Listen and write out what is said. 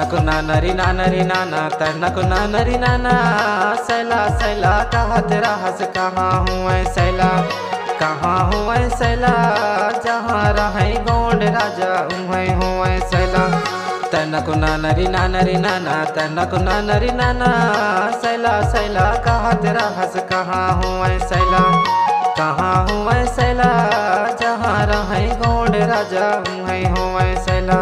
तनक नानरी नानरी नाना तनक नानरी नाना। सैला सैला कहा तेरा हंस कहाँ हूँ सैला, कहाँ हूँ सैला, जहाँ रहे गोंड राजा हूँ सैला। तनक नानरी नानरी नाना तनक नानरी नाना। सैला सैला कहा तेरा हंस कहाँ हूँ सैला, कहाँ हूँ सैला, जहाँ रहे गोंड राजा हूँ सैला।